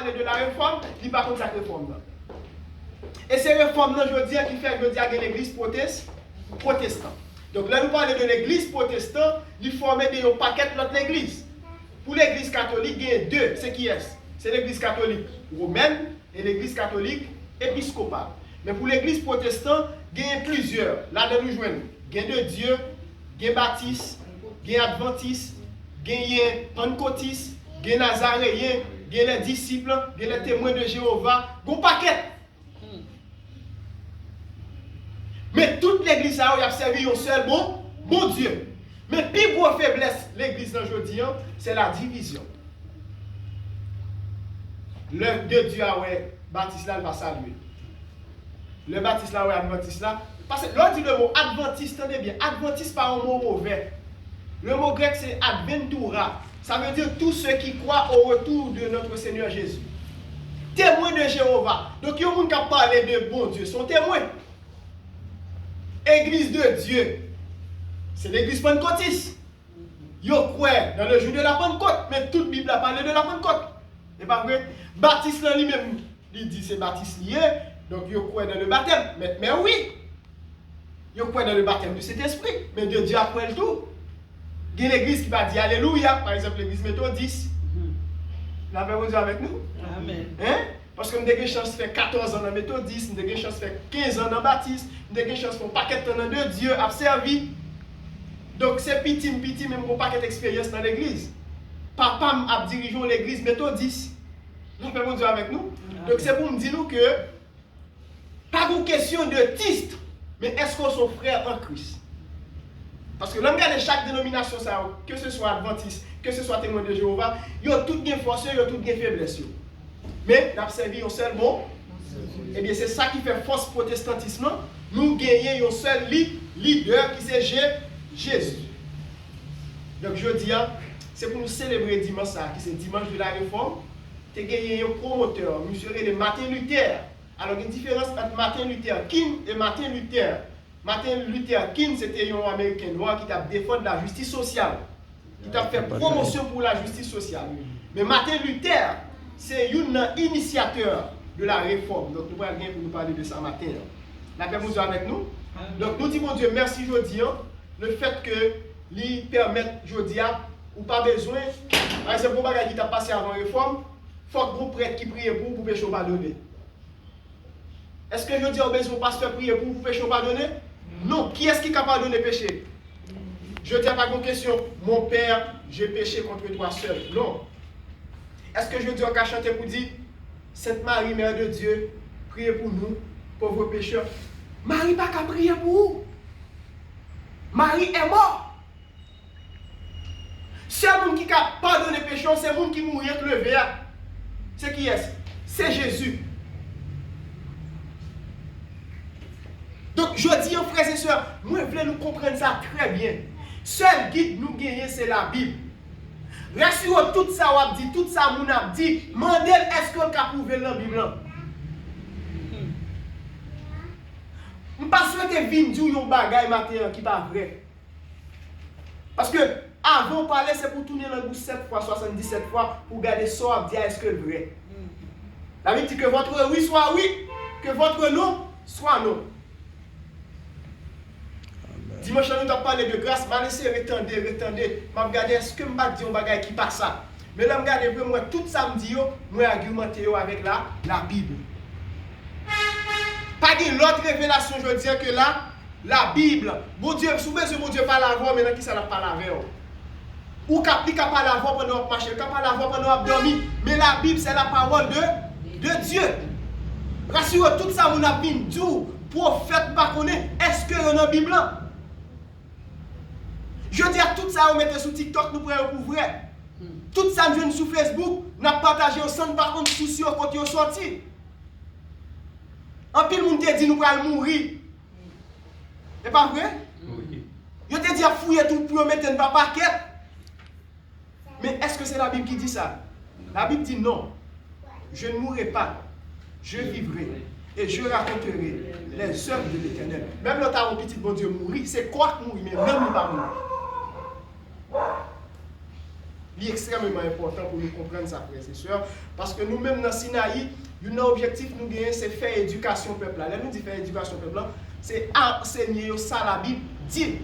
parler de la réforme, il n'y a pas comme ça réforme. Et ces réformes-là, je dis, qui fait que l'église protestante. Donc là, nous parlons de l'église protestante, il formait des paquets de notre église. Pour l'église catholique, il y a deux. C'est qui est-ce? C'est l'église catholique romaine et l'église catholique épiscopale. Mais pour l'église protestante, il y a plusieurs. Là, nous jouons. Il y a de Dieu, il y a baptiste, il y a adventiste, il y a pentecôtiste, il y a nazaréen, il y a les disciples, il y a les témoins de Jéhovah. Il y a un paquet. Mais toute l'église a servi un seul bon Dieu. Mais plus grosse faiblesse, l'église d'aujourd'hui, c'est la division. Le de Dieu a baptiste là, il va saluer. Le baptiste là, adventiste là. Parce que l'on dit le mot adventiste, tenez bien, adventiste pas un mot mauvais. Le mot grec c'est adventura. Ça veut dire tous ceux qui croient au retour de notre Seigneur Jésus. Témoins de Jéhovah. Donc, il y a des gens qui ont parlé de bon Dieu, sont témoins. Église de Dieu, c'est l'église pentecôtiste. Ils croient dans le jour de la Pentecôte, mais toute la Bible a parlé de la Pentecôte. C'est pas vrai? Baptiste lui-même, il dit c'est baptiste lié, donc ils croient dans le baptême. Mais oui, ils croient dans le baptême de cet esprit, mais de Dieu après le tout. Il y a une église qui va dire Alléluia, par exemple l'église méthodiste. La paix de Dieu avec nous. Amen. Hein? Parce que nous avons des chances de faire 14 ans dans méthodiste, nous avons des chances de faire 15 ans dans baptiste, nous avons des chances de faire un paquet de temps de Dieu à servir. Donc c'est petit, même un paquet d'expérience dans l'église. Papa a dirigé l'église méthodiste. La paix de Dieu avec nous. Donc c'est pour me dire que, pas une question de titre, mais est-ce qu'on sont frères en Christ? Parce que l'homme regarde chaque dénomination, ça, que ce soit adventiste, que ce soit témoin de Jéhovah, ils ont toutes des forces, ils ont toutes des faiblesses. Mais nous avons servi un seul bon. Eh bien, c'est ça qui fait force protestantisme. Nous gagnons un seul leader qui c'est Jésus. Donc, je dis, c'est pour nous célébrer dimanche, qui c'est dimanche de la réforme. Tu as gagné un promoteur, monsieur Martin Luther. Alors, il y a une différence entre Martin Luther King et Martin Luther. Martin Luther King, c'était un Américain noir qui a défendu la justice sociale. Qui a fait promotion pour la justice sociale. Mais Martin Luther, c'est un initiateur de la réforme. Donc, nous allons bien pour nous parler de ça matin. La paix vous avec nous. Donc, nous disons, mon Dieu, merci aujourd'hui. Le fait que lui permettre aujourd'hui, ou pas besoin, par exemple, pour bagage qui t'a passé avant la réforme, il faut que vous prêtres qui prient pour péché pardonner. Est-ce que je dis au besoin pasteur prier pour péché pardonner? Non. Qui est-ce qui est capable de donner péché? Je ne dis pas une question, mon père, j'ai péché contre toi seul. Non. Est-ce que je dis au cas chanter pour dire, Sainte Marie, Mère de Dieu, priez pour nous, pauvres pécheurs? Marie n'a pas prier pour vous. Marie est mort. Seul monde qui a pardonné les péchés, c'est le monde qui mourit avec le verre. C'est qui est-ce? C'est Jésus. Donc, je dis aux frères et sœurs, moi, je veux nous comprendre ça très bien. Seul guide nous gagner, c'est la Bible. Rassurez tout ça, on dit, tout ça, on a dit, demandez est-ce qu'on a prouvé dans la Bible. Je ne pas souhaiter venir dire un bagage matin qui n'est pas vrai. Parce que, avant de parler, c'est pour tourner la bouche 7 fois, 77 fois, pour garder ça, dire est-ce que c'est vrai. La Bible dit que votre oui soit oui, que votre non soit non. Dimanche, nous avons parlé de grâce, je vais laisser retendre. Je vais regarder est-ce que je vais dire un bagage qui passe ça. Mais là, je regarde moi, tout ça, je vais argumenter avec la Bible. Pas de l'autre révélation, je veux dire que là, la Bible, bon Dieu, souvent, mon Dieu parle avant, maintenant qui ça n'a pas lavé. Ou qui n'a pas lavé pendant qu'on marche, qui n'a pas lavé pendant qu'on dormi. Mais la Bible, c'est la parole de Dieu. Rassurez tout ça, on a bien dit, prophète, pas connaître, est-ce que on a la Bible là? Je dis à tout ça, on mette sur TikTok, nous prenons pour vrai. Tout ça, nous venons sur Facebook, nous avons partagé au centre, par contre, souci au côté au sorti. En pile, monde te dit nous allons mourir. C'est pas vrai? Oui. Je te dis à fouiller tout pour mettre un paquet. Mais est-ce que c'est la Bible qui dit ça? La Bible dit non. Je ne mourrai pas. Je vivrai. Et je raconterai les œuvres de l'Éternel. Même l'autre a un petit bon Dieu mourir, c'est quoi mourir, mais même nous pas mourir. Il est extrêmement important pour nous comprendre ça, frères et sœurs. Parce que nous-mêmes dans Sinaï, un objectif nous gagnons, c'est faire éducation peuple. Là, nous disons faire éducation peuple, c'est enseigner ça la Bible dit.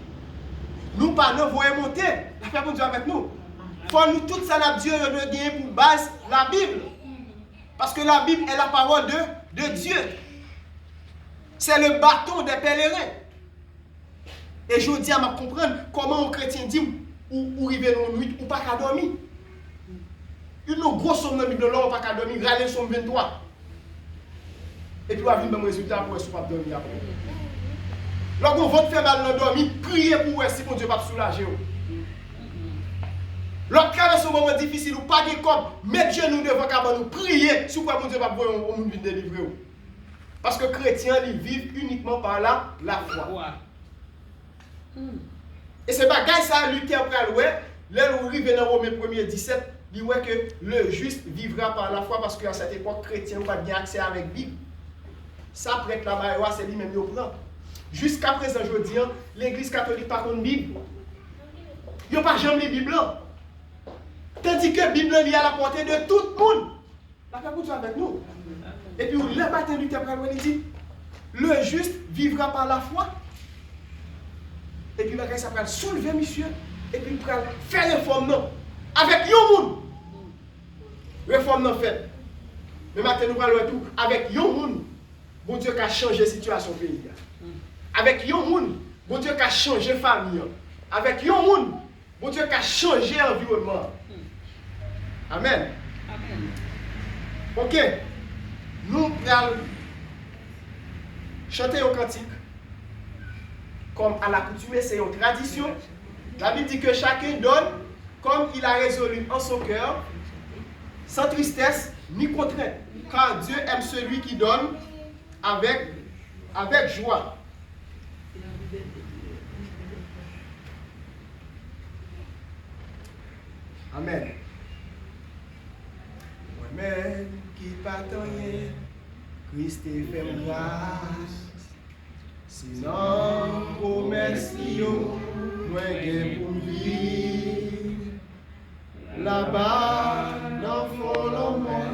Nous pas nous voyons monter, la paix pour Dieu avec nous. Faut nous tout ça la Dieu de gagner pour base la Bible. Parce que la Bible est la parole de Dieu. C'est le bâton des pèlerins. Et je dis à ma comprendre comment un chrétien dit ou arriver dans la nuit ou pas qu'à dormir. Une grosse somme dans la Bible, là, ou pas qu'à dormir, râler somme 23. Et puis, on va venir le résultat pour ne pas dormir après. Lorsqu'on va te faire mal dans dormir, priez pour si mon Dieu va te soulager. Lorsqu'on a ce moment difficile, ou pas de comme, mettez genoux devant cabane, nous prier, si mon Dieu va vous délivrer. Parce que les chrétiens, ils vivent uniquement par la foi. Et c'est bagaille ça, lui qui a pris là où arrive dans Romains 1er 17, il dit que le juste vivra par la foi parce qu'à cette époque, chrétien n'a pas bien accès avec la Bible. Ça prête la maille, c'est lui-même qui prend. Jusqu'à présent, je dis, l'église catholique n'a pas de Bible. Il n'y a pas jamais de Bible. Tandis que la Bible est à la portée de tout le monde. La paix pour Dieu avec nous. Et puis, le matin, lui, il dit, le juste vivra par la foi. Et puis, il s'appelle soulever, monsieur. Et puis, il va faire réforme, non. Avec un monde. Réforme, non, fait. Mais maintenant, nous parlons tout. Avec un monde, bon Dieu qui a changé la situation du pays. Avec un monde, bon Dieu qui a changé la famille. Avec un monde, bon Dieu qui a changé l'environnement. Amen. Amen. Ok. Nous allons chanter un cantique. Comme à l'accoutumée, c'est une tradition. La Bible dit que chacun donne comme il a résolu en son cœur, sans tristesse ni contrainte. Car Dieu aime celui qui donne avec joie. Amen. Moi-même qui patrouille, Christ fait grâce. Sinon, promesse moi j'ai pour vivre. Là-bas, dans le fond de moi,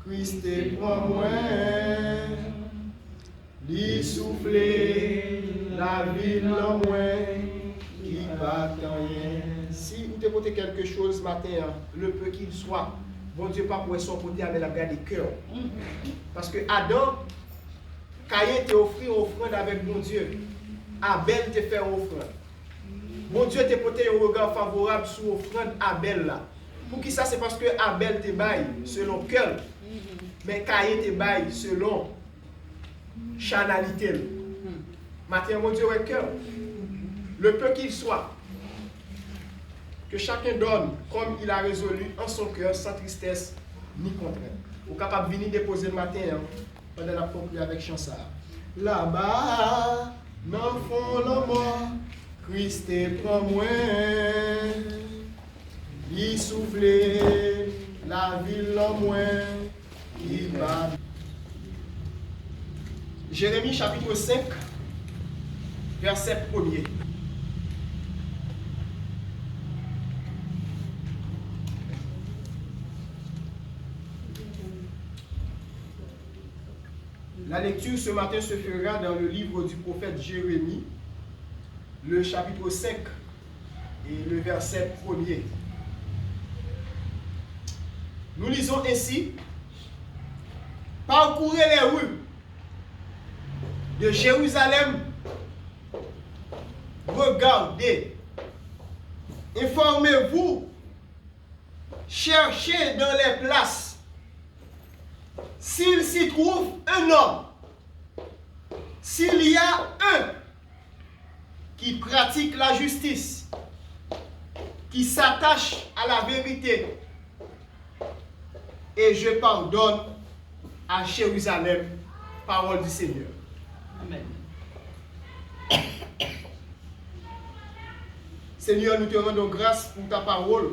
Christ prend moi. Lui souffler la vie en moi qui patrouille. Si vous te côté quelque chose ce matin, le peu qu'il soit, bon Dieu pas pour son côté avec la garde du cœur. Parce que Adam, Caïn t'a offert offrande avec mon Dieu. Abel t'a fait offrande. Mon Dieu t'a porté un regard favorable sur l'offrande Abel là. Pour qui ça? C'est parce que Abel te baille selon cœur. Mais Caïn te baille selon chanalité. Maintenant, mon Dieu est cœur. Le peu qu'il soit. Que chacun donne comme il a résolu en son cœur, sans tristesse ni contrainte. Vous êtes capable de venir déposer le matin pendant la conclure avec Chansard. Là-bas, dans le fond de moi, Christ prend moi. Il souffle la ville en moi qui va. Jérémie chapitre 5, verset 1er. La lecture ce matin se fera dans le livre du prophète Jérémie, le chapitre 5 et le verset 1er. Nous lisons ainsi: parcourez les rues de Jérusalem, regardez, informez-vous, cherchez dans les places s'il s'y trouve un homme, s'il y a un qui pratique la justice, qui s'attache à la vérité, et je pardonne à Jérusalem, parole du Seigneur. Amen. Seigneur, nous te rendons grâce pour ta parole.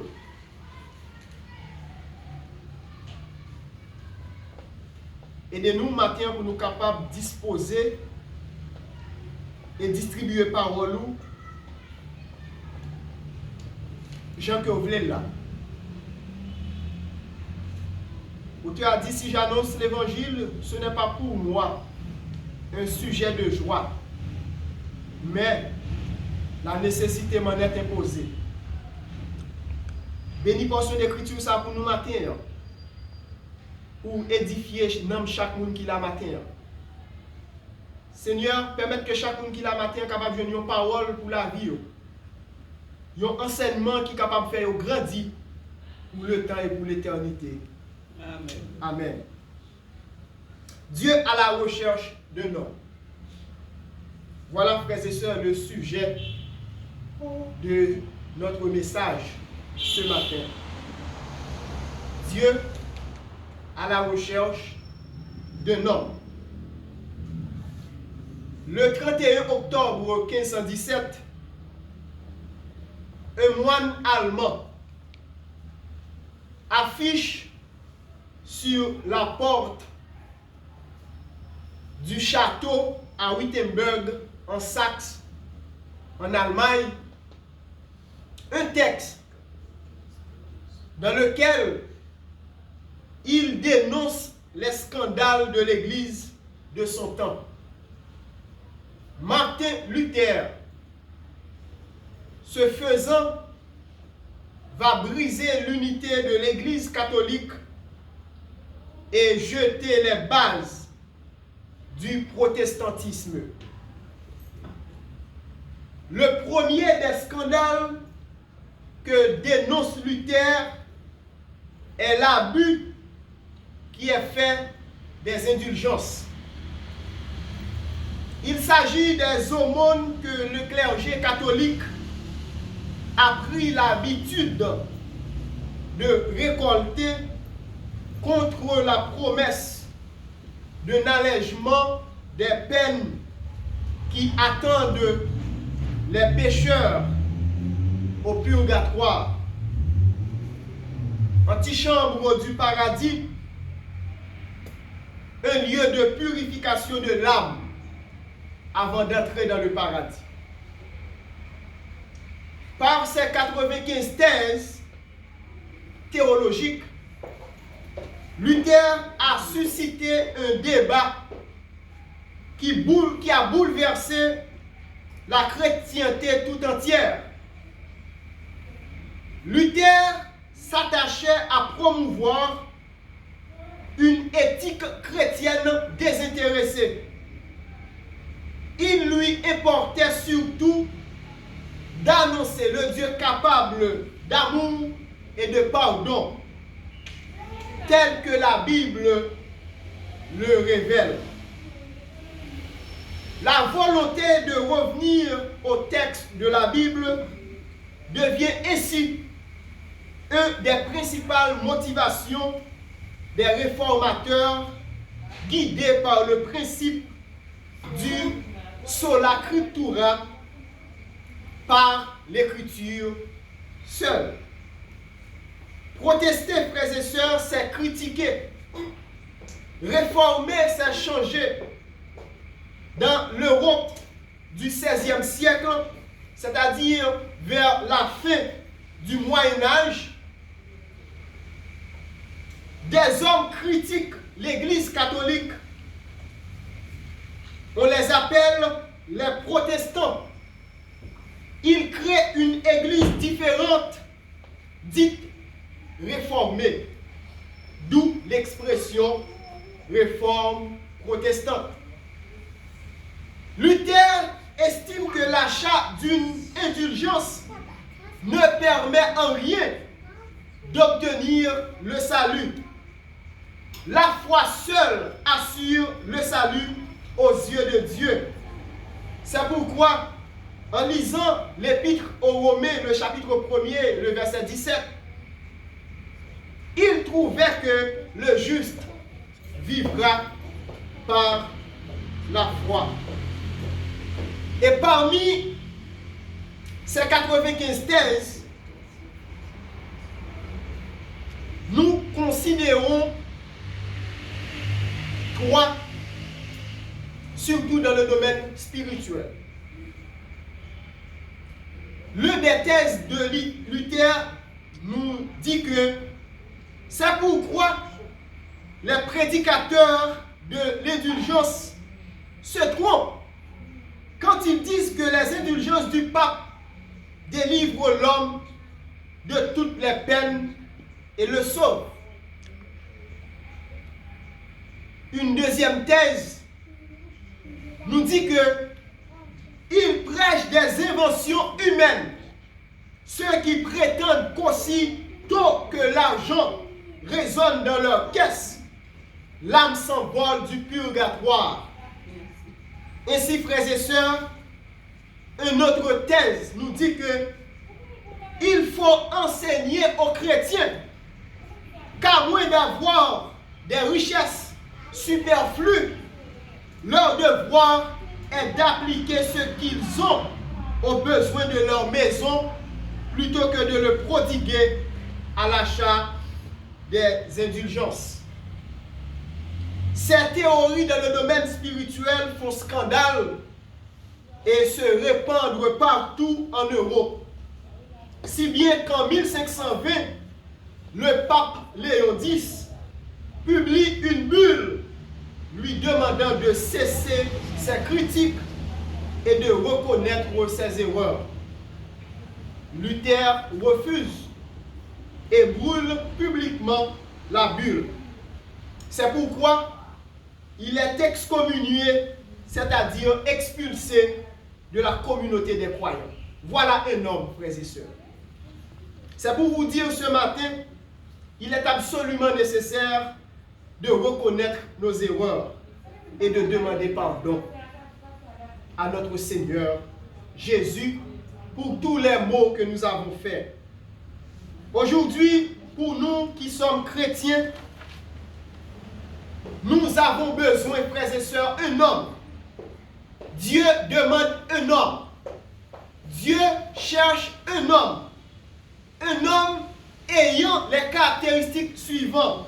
Aidez-nous matin pour nous capables de disposer et distribuer parole. Jean que vous voulez là. Auteur a dit, si j'annonce l'évangile, ce n'est pas pour moi un sujet de joie, mais la nécessité m'en est imposée. Béni portion d'écriture ça pour nous matin, pour édifier chaque monde qui l'a matin. Seigneur, permette que chaque monde qui l'a matin capable de venir une parole pour la vie. Un enseignement qui est capable de faire grandir pour le temps et pour l'éternité. Amen. Amen. Dieu à la recherche de nous. Voilà, frères et sœurs, le sujet de notre message ce matin. Dieu à la recherche d'un homme. Le 31 octobre 1517, un moine allemand affiche sur la porte du château à Wittenberg, en Saxe, en Allemagne, un texte dans lequel il dénonce les scandales de l'Église de son temps. Martin Luther, ce faisant, va briser l'unité de l'Église catholique et jeter les bases du protestantisme. Le premier des scandales que dénonce Luther est l'abus qui est fait des indulgences. Il s'agit des aumônes que le clergé catholique a pris l'habitude de récolter contre la promesse d'un allègement des peines qui attendent les pécheurs au purgatoire. Antichambre du paradis, un lieu de purification de l'âme avant d'entrer dans le paradis. Par ces 95 thèses théologiques, Luther a suscité un débat qui a bouleversé la chrétienté tout entière. Luther s'attachait à promouvoir une éthique chrétienne désintéressée. Il lui importait surtout d'annoncer le Dieu capable d'amour et de pardon, tel que la Bible le révèle. La volonté de revenir au texte de la Bible devient ainsi une des principales motivations des réformateurs guidés par le principe du sola scriptura, par l'écriture seule. Protester, frères et sœurs, c'est critiquer. Réformer, c'est changer. Dans l'Europe du XVIe siècle, c'est-à-dire vers la fin du Moyen-Âge, des hommes critiquent l'Église catholique. On les appelle les protestants. Ils créent une église différente, dite réformée, d'où l'expression réforme protestante. Luther estime que l'achat d'une indulgence ne permet en rien d'obtenir le salut. La foi seule assure le salut aux yeux de Dieu. C'est pourquoi, en lisant l'épître aux Romains, le chapitre 1er, le verset 17, il trouvait que le juste vivra par la foi. Et parmi ces 95 thèses, nous considérons 3, surtout dans le domaine spirituel. L'une des thèses de Luther nous dit que c'est pourquoi les prédicateurs de l'indulgence se trompent quand ils disent que les indulgences du pape délivrent l'homme de toutes les peines et le sauvent. Une deuxième thèse nous dit que ils prêchent des inventions humaines, ceux qui prétendent qu'aussitôt que l'argent résonne dans leur caisse, l'âme s'envole du purgatoire. Ainsi, frères et sœurs, une autre thèse nous dit que il faut enseigner aux chrétiens qu'à moins d'avoir des richesses superflues, leur devoir est d'appliquer ce qu'ils ont aux besoins de leur maison plutôt que de le prodiguer à l'achat des indulgences. Ces théories dans le domaine spirituel font scandale et se répandent partout en Europe. Si bien qu'en 1520, le pape Léon X publie une bulle lui demandant de cesser ses critiques et de reconnaître ses erreurs. Luther refuse et brûle publiquement la bulle. C'est pourquoi il est excommunié, c'est-à-dire expulsé de la communauté des croyants. Voilà un homme, frères et sœurs. C'est pour vous dire ce matin, il est absolument nécessaire de reconnaître nos erreurs et de demander pardon à notre Seigneur Jésus pour tous les maux que nous avons faits. Aujourd'hui, pour nous qui sommes chrétiens, nous avons besoin, frères et sœurs, un homme. Dieu demande un homme. Dieu cherche un homme. Un homme ayant les caractéristiques suivantes.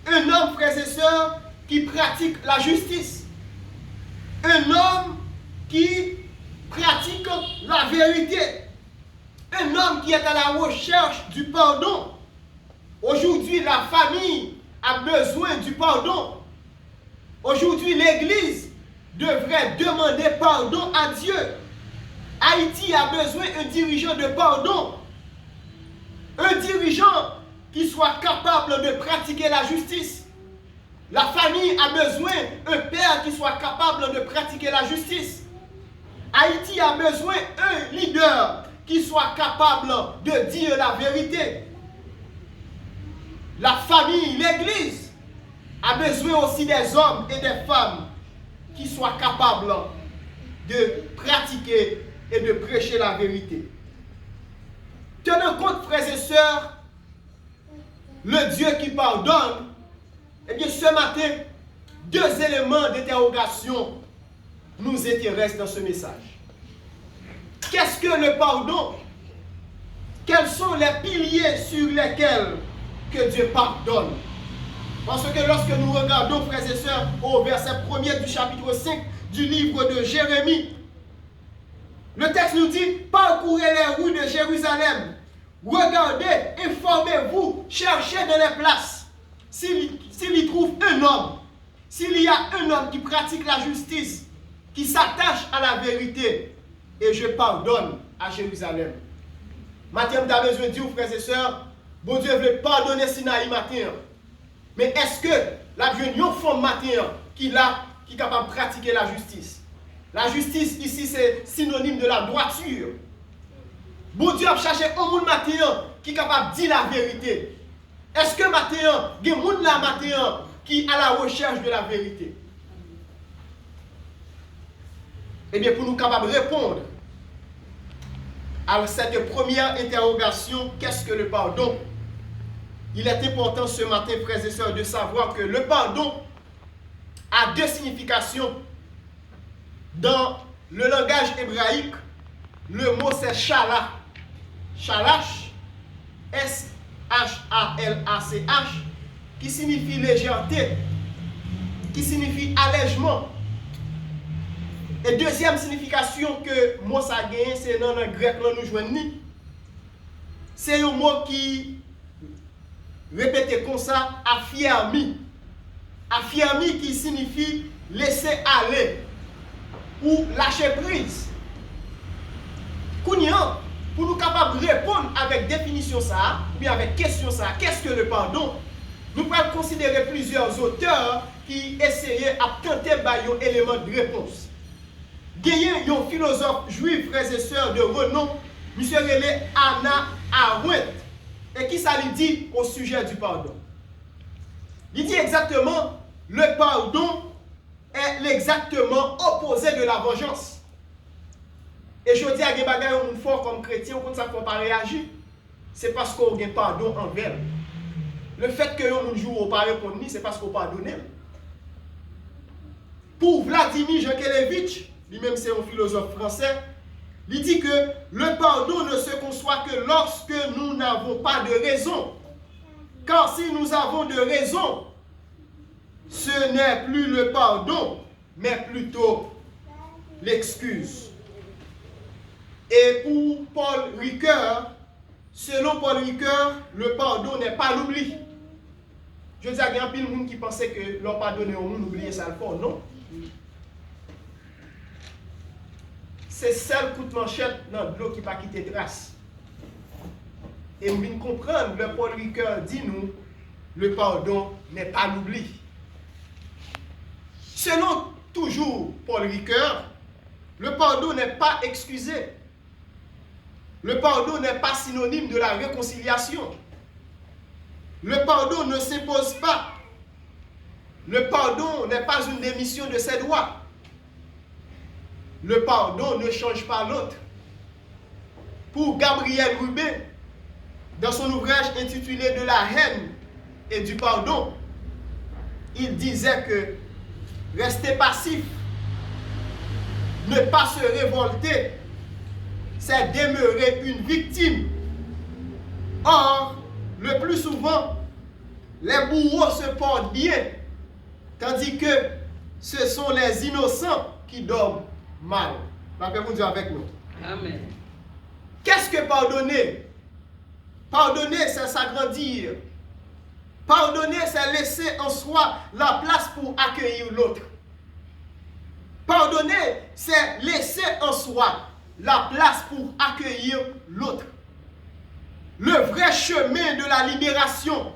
Un homme, frères et sœurs, qui pratique la justice. Un homme qui pratique la vérité. Un homme qui est à la recherche du pardon. Aujourd'hui, la famille a besoin du pardon. Aujourd'hui, l'Église devrait demander pardon à Dieu. Haïti a besoin d'un dirigeant de pardon. Un dirigeant qui soit capable de pratiquer la justice. La famille a besoin d'un père qui soit capable de pratiquer la justice. Haïti a besoin d'un leader qui soit capable de dire la vérité. La famille, l'Église, a besoin aussi des hommes et des femmes qui soient capables de pratiquer et de prêcher la vérité. Tenez compte, frères et sœurs, le Dieu qui pardonne, eh bien ce matin, deux éléments d'interrogation nous intéressent dans ce message. Qu'est-ce que le pardon? Quels sont les piliers sur lesquels que Dieu pardonne? Parce que lorsque nous regardons, frères et sœurs, au verset 1er du chapitre 5 du livre de Jérémie, le texte nous dit, parcourez les rues de Jérusalem, regardez, informez-vous, cherchez dans les places, s'il y trouve un homme, s'il y a un homme qui pratique la justice, qui s'attache à la vérité, et je pardonne à Jérusalem. Matin, nous avons besoin de dire, frères et sœurs, bon Dieu veut pardonner Sinaï matin. Mais est-ce que la jeune femme matin qui est capable de pratiquer la justice? La justice ici c'est synonyme de la droiture. Bon Dieu a cherché un monde matin qui est capable de dire la vérité. Est-ce que matin, il y a un monde là matin qui est à la recherche de la vérité? Eh bien, pour nous capables de répondre à cette première interrogation, qu'est-ce que le pardon? Il est important ce matin, frères et sœurs, de savoir que le pardon a deux significations. Dans le langage hébraïque, le mot c'est shalach. Shalach, S-H-A-L-A-C-H, qui signifie légèreté, qui signifie allègement. Et deuxième signification que mot ça gagne, c'est dans le grec là nous joignons. C'est un mot qui répété comme ça, affermi. Affermi qui signifie laisser aller ou lâcher prise. Kounyan, pour nous capables de répondre avec définition ça, ou bien avec question ça, qu'est-ce que le pardon? Nous pouvons considérer plusieurs auteurs qui essayaient à tenter un élément de réponse. Gagné un philosophe juif, frères et sœurs de renom, M. Relé Anna Arendt, et qui ça lui dit au sujet du pardon? Il dit exactement, le pardon est l'exactement opposé de la vengeance. Et je dis à des bagages on fort comme chrétien, on ne peut pas réagir. C'est parce qu'on a pardon envers. Le fait que on joue au pas répondre, c'est parce qu'on pardonne. Pour Vladimir Jankélévitch, lui-même c'est un philosophe français, il dit que le pardon ne se conçoit que lorsque nous n'avons pas de raison. Car si nous avons de raison, ce n'est plus le pardon, mais plutôt l'excuse. Et pour Paul Ricoeur, selon Paul Ricoeur, le pardon n'est pas l'oubli. Je dis à il y a un peu de monde qui pensait que leur pardonner au monde, oublier ça le fort. Non. C'est seul coup de manchette dans l'eau qui va quitter trace. Et on vient comprendre, le Paul Ricoeur dit nous, le pardon n'est pas l'oubli. Selon toujours Paul Ricoeur, le pardon n'est pas excusé. Le pardon n'est pas synonyme de la réconciliation. Le pardon ne s'impose pas. Le pardon n'est pas une démission de ses droits. Le pardon ne change pas l'autre. Pour Gabriel Rubin, dans son ouvrage intitulé De la haine et du pardon, il disait que rester passif, ne pas se révolter, c'est demeurer une victime. Or, le plus souvent, les bourreaux se portent bien, tandis que ce sont les innocents qui dorment mal. Rappelez-vous Dieu avec nous. Amen. Qu'est-ce que pardonner? Pardonner, c'est s'agrandir. Pardonner, c'est laisser en soi la place pour accueillir l'autre. Pardonner, c'est laisser en soi la place pour accueillir l'autre. Le vrai chemin de la libération.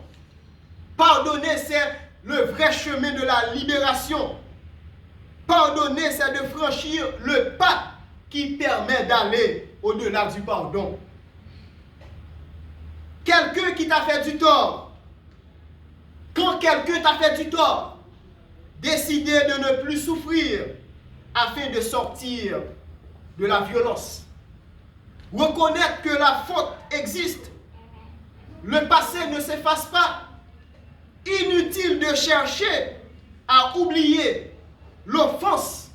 Pardonner, c'est le vrai chemin de la libération. Pardonner, c'est de franchir le pas qui permet d'aller au-delà du pardon. Quelqu'un qui t'a fait du tort, quand quelqu'un t'a fait du tort, décider de ne plus souffrir afin de sortir de la violence. Reconnaître que la faute existe. Le passé ne s'efface pas. Inutile de chercher à oublier l'offense,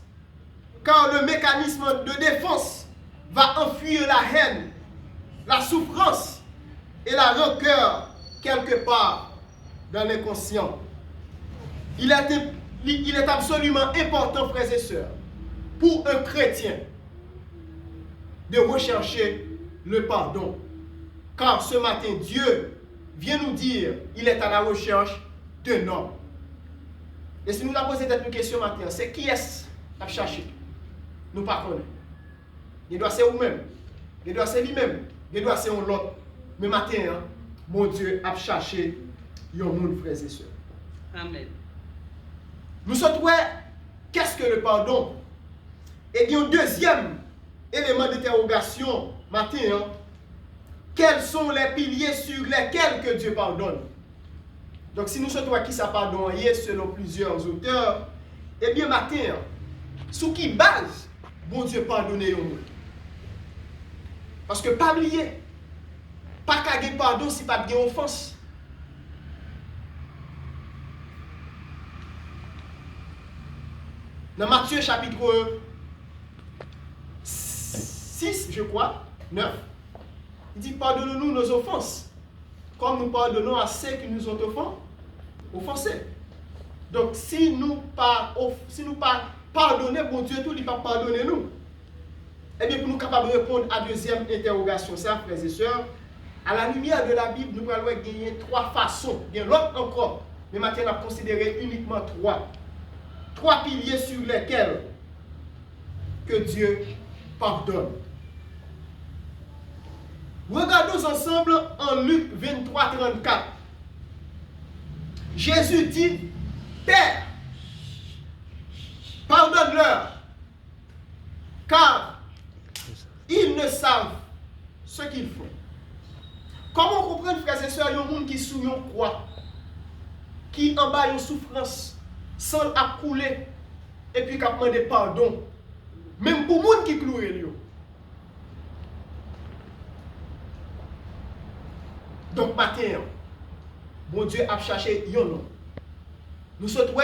car le mécanisme de défense va enfuir la haine, la souffrance et la rancœur quelque part dans l'inconscient. Il est absolument important, frères et sœurs, pour un chrétien de rechercher le pardon. Car ce matin, Dieu vient nous dire qu'il est à la recherche d'un homme. Et si nous avons posé cette question matin, c'est qui est-ce à chercher? Nous ne connaissons pas. Il doit ser vous-même. Il doit ser lui-même. Il doit ser l'autre. Mais matin, mon Dieu a cherché un monde, frères et sœurs. Amen. Nous sommes qu'est-ce que le pardon? Et il y a un deuxième élément d'interrogation matin. Quels sont les piliers sur lesquels que Dieu pardonne? Donc si nous sommes qui ça pardonne selon plusieurs auteurs, eh bien matin, sous qui base bon Dieu pardonne au monde? Parce que pas oublier, pas qu'à pardon si pas de offense. Dans Matthieu chapitre 6, je crois, 9, il dit pardonnez-nous nos offenses, comme nous pardonnons à ceux qui nous ont offensés. Donc si nous pas pardonner, bon Dieu tout, il va pardonner nous. Eh bien pour nous capables de répondre à la deuxième interrogation, ça, frères et sœurs, à la lumière de la Bible, nous allons gagner trois façons, bien l'autre encore, Mais maintenant, on a considéré uniquement trois. Trois piliers sur lesquels que Dieu pardonne. Regardons ensemble en Luc 23, 34. Jésus dit, Père, pardonne-leur, car ils ne savent ce qu'ils font. Comment comprendre, frères et sœurs, il y a un monde qui sous une croix, qui en bas une souffrance, sans accouler, et puis qui a demandé pardon, même pour les gens qui clouent. Donc, matin, bon Dieu a cherché un homme. Nous souhaitons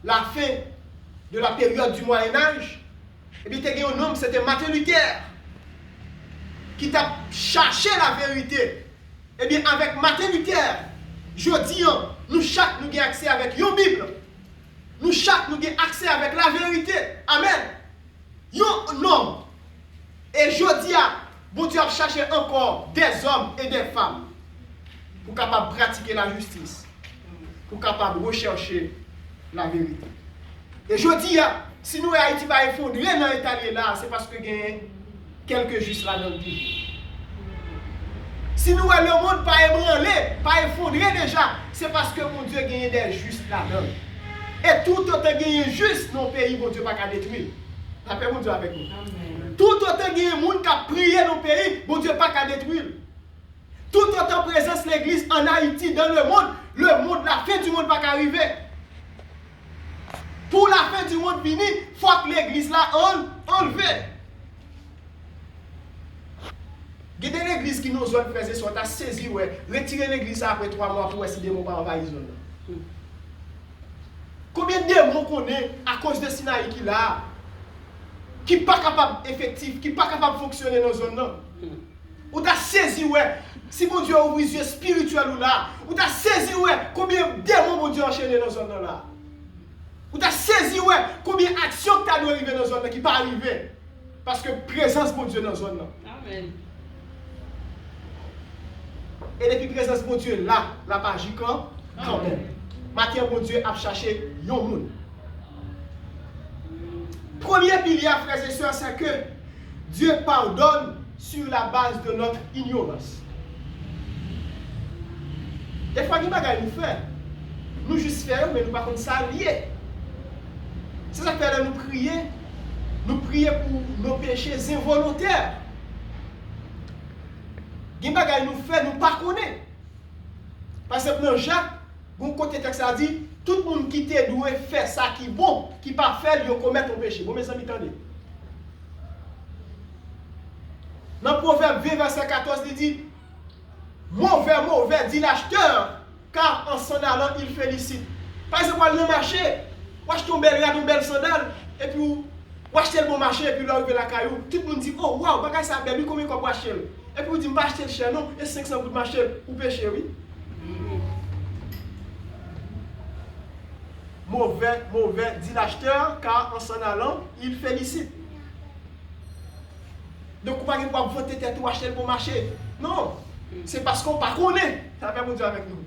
la fin de la période du Moyen-Âge. Et puis, il y a un homme, c'était Martin Luther, qui t'a cherché la vérité. Et bien, avec Martin Luther, je dis, nous chaque nous avons accès avec une Bible. Nous chaque nous avons accès avec la vérité. Amen. Un homme. Et je dis, bon Dieu a cherché encore des hommes et des femmes pour capables pratiquer la justice, pour capables rechercher la vérité. Et je dis, si nous Haïti va effondrer dans l'état là, c'est parce que il y a quelques justes là dans le pays. Si nous le monde pas ébranlé, pas effondré déjà, c'est parce que mon Dieu gagne des justes là-dedans. Et tout autant gagne juste dans le pays, mon Dieu pas qu'à détruire. Rappelez mon Dieu avec nous. Amen. Tout autant gagne des gens qui ont prié dans le pays, mon Dieu pas qu'à détruire. Tout autant présence de l'église en Haïti, dans le monde, la fin du monde pas qu'à arriver. Pour la fin du monde fini, il faut que l'église là enlevée. Guidez l'église qui nous zone frères et sœurs, t'as saisi, ouais. Retirez l'église après 3 mois pour essayer de ne pas envahir zone. Combien de démons qu'on est à cause de Sinaï qui là, qui n'est pas capable effectif, qui n'est pas capable de fonctionner dans la zone là. Ou t'as saisi, ouais, si mon Dieu ouvre les yeux spirituels ou là, ou t'as saisi, ouais, combien de démons mon Dieu enchaîné dans la zone là. Ou t'as saisi, ouais, combien d'actions que tu as dû arriver dans la zone là qui pas arriver. Parce que présence mon Dieu dans la zone là. Amen. Et depuis présence mon Dieu là, la magie quand même. Maintenant mon Dieu a cherché un monde. Premier pilier, frères et sœurs, c'est que Dieu pardonne sur la base de notre ignorance. Des fois, il y a des choses nous faire. Nous juste faire, mais nous par contre ça lié. C'est ça que fait nous prier pour nos péchés involontaires. Il y a des choses nous faire, nous pas connaître. Parce que dans Jacques, bon côté texte a dit, tout le monde qui te doit faire ça qui est bon, qui pas faire, il commet un péché. Bon, mes amis, attendez. Dans Proverbe 20, verset 14, il dit, mauvais, dit l'acheteur, car en s'en allant, il félicite. Par exemple, dans le marché, vous achetez une belle sandale, et puis vous achetez le bon marché, et puis vous arrivez la caillou. Tout le monde dit, oh, waouh, bagage ça belle, combien vous achetez? Et puis vous dites, je vais acheter le cher, non, et 500 pour marché, ou péché, oui. Mauvais, dit l'acheteur, car en s'en allant, il félicite. Donc, vous ne pouvez pas voter tête ou acheter le bon marché. Non, c'est parce qu'on ne connaît pas. Ça fait mon Dieu avec nous.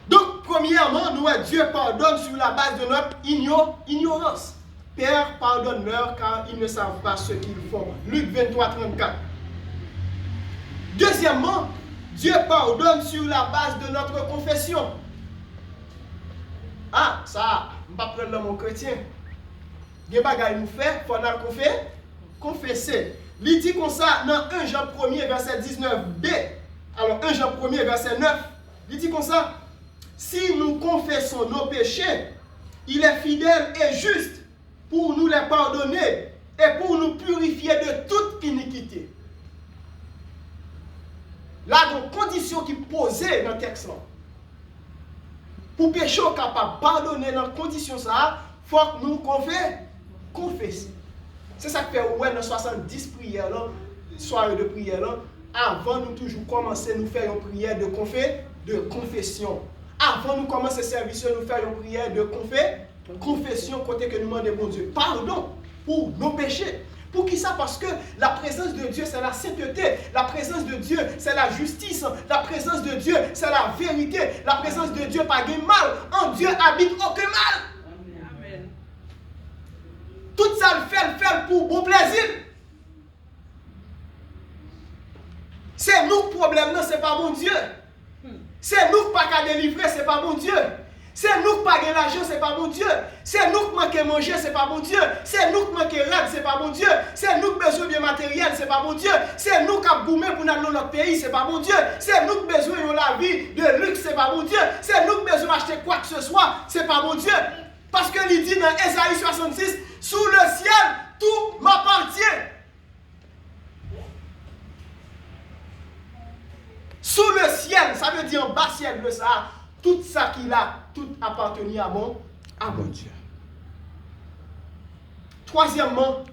Donc, premièrement, nous, Dieu pardonne sur la base de notre ignorance. Père, pardonne-leur, car ils ne savent pas ce qu'ils font. Luc 23, 34. Deuxièmement, Dieu pardonne sur la base de notre confession. Ah, ça, je ne vais pas prendre le mot chrétien. Il y a des choses nous fait, il faut nous confesser. Il dit comme ça dans 1 Jean 1er, verset 19b. Alors, 1 Jean 1er, verset 9. Il dit comme ça, si nous confessons nos péchés, il est fidèle et juste pour nous les pardonner et pour nous purifier de toute iniquité. Là, donc, condition qui posée dans le texte. Pour pécher capable de pardonner dans les conditions, il faut que nous confessions. C'est ça que fait ouais, dans 70 prières, soirée de prière, avant nous toujours commencer nous faire une prière de confession. Avant nous commencer le service, nous faire une prière de confession, côté que nous demandons bon Dieu pardon pour nos péchés. Pour qui ça? Parce que la présence de Dieu, c'est la sainteté. La présence de Dieu, c'est la justice. La présence de Dieu, c'est la vérité. La présence de Dieu, pas de mal. En Dieu habite aucun mal. Amen. Tout ça, le fait pour bon plaisir. C'est nous le problème, non, c'est pas mon Dieu. C'est nous qui pas qu'à délivrer, c'est pas mon Dieu. C'est nous qui pas gagner l'argent, c'est pas mon Dieu. C'est nous qui manquons manger, c'est pas mon Dieu. C'est nous qui manquons rad, c'est pas mon Dieu. C'est nous qui besoin de matériel, c'est pas mon Dieu. C'est nous qui avons boumé pour aller dans notre pays, c'est pas mon Dieu. C'est nous qui besoin de la vie de luxe, c'est pas mon Dieu. C'est nous qui besoin d'acheter quoi que ce soit, c'est pas mon Dieu. Parce que il dit dans Ésaïe 66, sous le ciel, tout m'appartient. Sous le ciel, ça veut dire en bas ciel, le Sahara. Tout ça qu'il a, tout appartenait à mon Dieu. Troisièmement,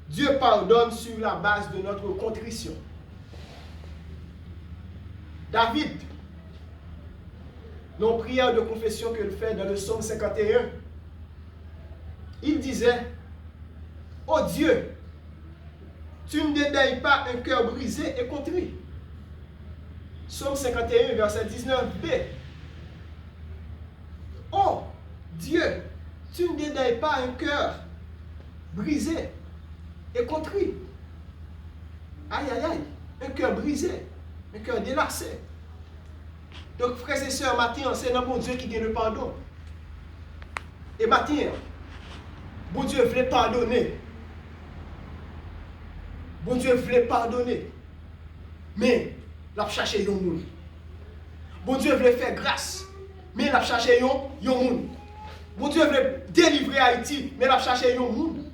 Dieu pardonne sur la base de notre contrition. David, dans la prière de confession qu'il fait dans le psaume 51, il disait, « Oh Dieu, tu ne dédaignes pas un cœur brisé et contrit. » Psaume 51, verset 19b. Oh, Dieu, tu ne dédaignes pas un cœur brisé et contrit. Aïe, aïe, aïe, un cœur brisé, un cœur délassé. Donc, frères et sœurs, matin, c'est dans mon Dieu qui donne le pardon. Et matin, bon Dieu voulait pardonner. Bon Dieu voulait pardonner. Mais, il a cherché un monde. Bon Dieu voulait faire grâce, mais il a cherché un monde. Bon Dieu voulait délivrer Haïti, mais il a cherché un monde.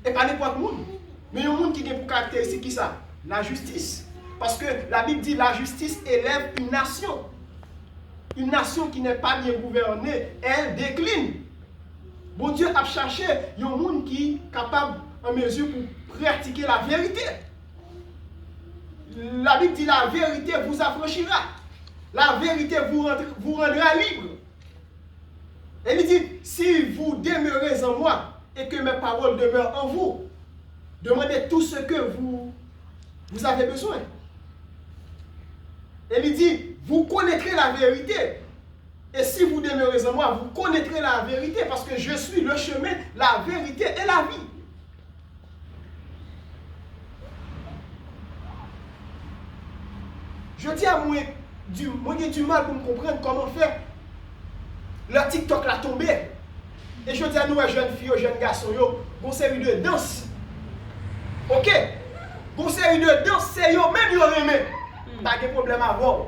Et pas n'importe monde. Mais un monde qui a pour caractéristique qui ça? La justice. Parce que la Bible dit la justice élève une nation. Une nation qui n'est pas bien gouvernée, elle décline. Bon Dieu a cherché un monde qui est capable, en mesure, pour pratiquer la vérité. La Bible dit la vérité vous affranchira. La vérité vous rendra libre. Elle dit, si vous demeurez en moi et que mes paroles demeurent en vous, demandez tout ce que vous avez besoin. Elle dit, vous connaîtrez la vérité. Et si vous demeurez en moi, vous connaîtrez la vérité parce que je suis le chemin, la vérité et la vie. Je dis à moi, j'ai du mal pour me comprendre comment faire. Le TikTok l'a tombé. Et je dis à nous, jeunes filles, jeunes garçons, bon série de danse. Ok? Bon série de danse, c'est yo, même yo aimé. Pas de problème à voir.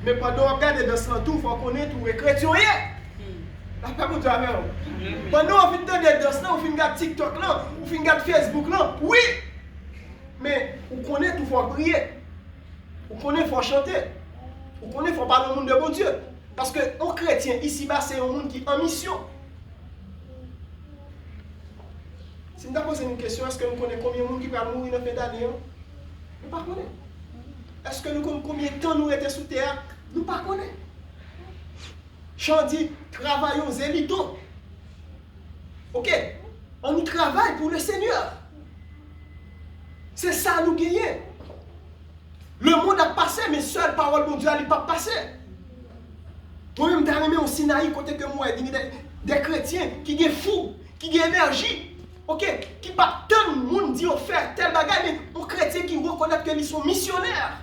Mais pendant qu'on regarde dans ce tout, il faut connaître tout les chrétiens. La pas pour toi même. Pendant qu'on fait des danses là, on fait regarder TikTok là, on fait regarder Facebook là, oui. Mais on connaît tout, il faut prier. On connaît, il faut chanter. On connaît, il faut parler au monde de bon Dieu. Parce que un chrétien, ici-bas, c'est un monde qui est en mission. Si nous posons une question, est-ce que nous connaissons combien de monde qui va mourir dans la fin d'année? Nous ne connaissons pas. Est-ce que nous connaissons combien de temps nous étions sous terre? Nous ne connaissons pas. Chant dit, travaillons zélitons. Ok? On y travaille pour le Seigneur. C'est ça nous gagnons. Le monde a passé, mais seule parole de Dieu n'a pas passé. Moi-même, je suis au Sinaï, côté que moi, des chrétiens qui sont fous, qui ont énergie, ok, qui pas tant de monde dit faire tel bagage, mais un chrétien qui reconnaît qu'ils sont missionnaires.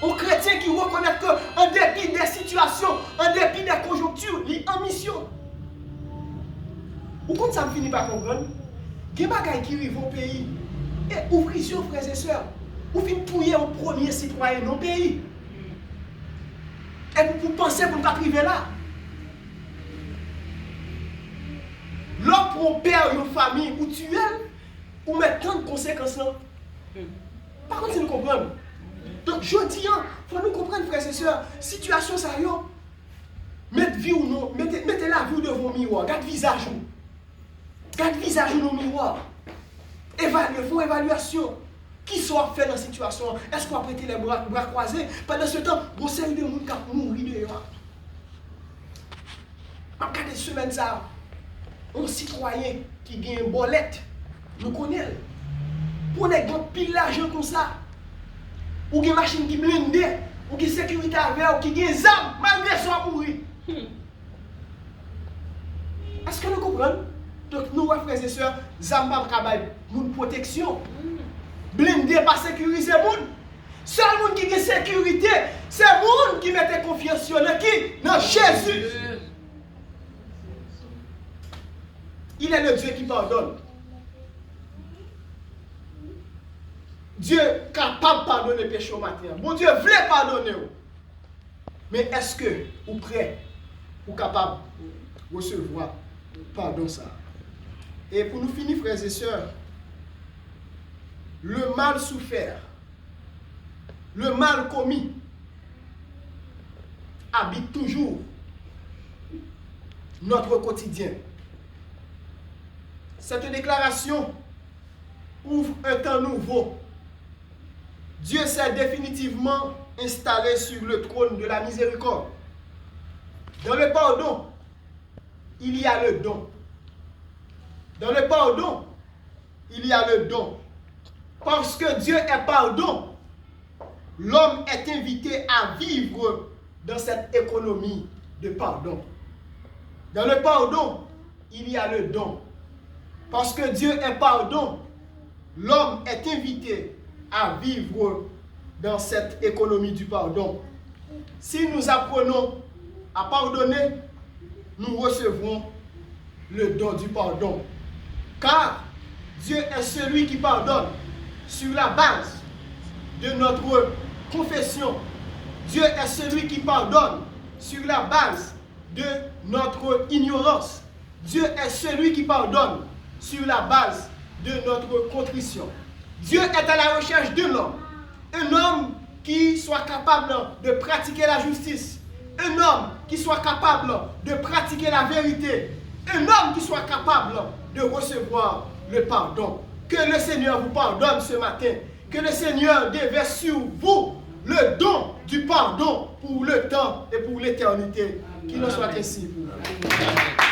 Un chrétien qui reconnaît qu'en dépit des situations, en dépit des conjonctures, il est en mission. Ou quand ça me finit par comprendre, il y a des bagages qui arrivent au pays, et ouvrez les yeux, frères et sœurs. Ou fin pouiller un premier citoyen dans le pays. Et pour penser pour ne pas arriver là. L'autre pour un père, une famille, ou tuer, ou mettre tant de conséquences là. Par contre, si nous comprenons. Donc, je dis, il faut nous comprendre, frères et sœurs, situation ça y est. Mettez vie ou non, mettez la vie devant le miroir, gardez visage. Gardez visage dans le miroir. Évaluez, font évaluation. Qui soit fait dans la situation? Est-ce qu'on va prêter les bras croisés? Pendant ce temps, vous savez de gens qui mourent dehors. Regardez semaine ça. un citoyen qui gagne une bolette, nous connaissons. Pour les gens pile l'argent comme ça, ou une machine qui blindée, ou qui sécurité avec, ou qui gagne des armes, malgré ça mourir. Est-ce que nous comprenons? Donc nous, frères et sœurs, Zamba travaille pour une protection. Blindé, pas sécuriser le monde. Seul monde qui a sécurité, c'est le monde qui mette confiance sur qui? Dans Jésus. Il est le Dieu qui pardonne. Dieu est capable de pardonner le péché au matin. Bon Dieu voulait pardonner. Mais est-ce que vous prêt ou capable de recevoir pardon ça? Et pour nous finir, frères et sœurs, le mal souffert, le mal commis, habite toujours notre quotidien. Cette déclaration ouvre un temps nouveau. Dieu s'est définitivement installé sur le trône de la miséricorde. Dans le pardon, il y a le don. Dans le pardon, il y a le don. Parce que Dieu est pardon, l'homme est invité à vivre dans cette économie de pardon. Dans le pardon, il y a le don. Parce que Dieu est pardon, l'homme est invité à vivre dans cette économie du pardon. Si nous apprenons à pardonner, nous recevrons le don du pardon. Car Dieu est celui qui pardonne sur la base de notre confession. Dieu est celui qui pardonne sur la base de notre ignorance. Dieu est celui qui pardonne sur la base de notre contrition. Dieu est à la recherche d'un homme. Un homme qui soit capable de pratiquer la justice. Un homme qui soit capable de pratiquer la vérité. Un homme qui soit capable de recevoir le pardon. Que le Seigneur vous pardonne ce matin. Que le Seigneur déverse sur vous le don du pardon pour le temps et pour l'éternité. Qu'il en soit ainsi pour vous.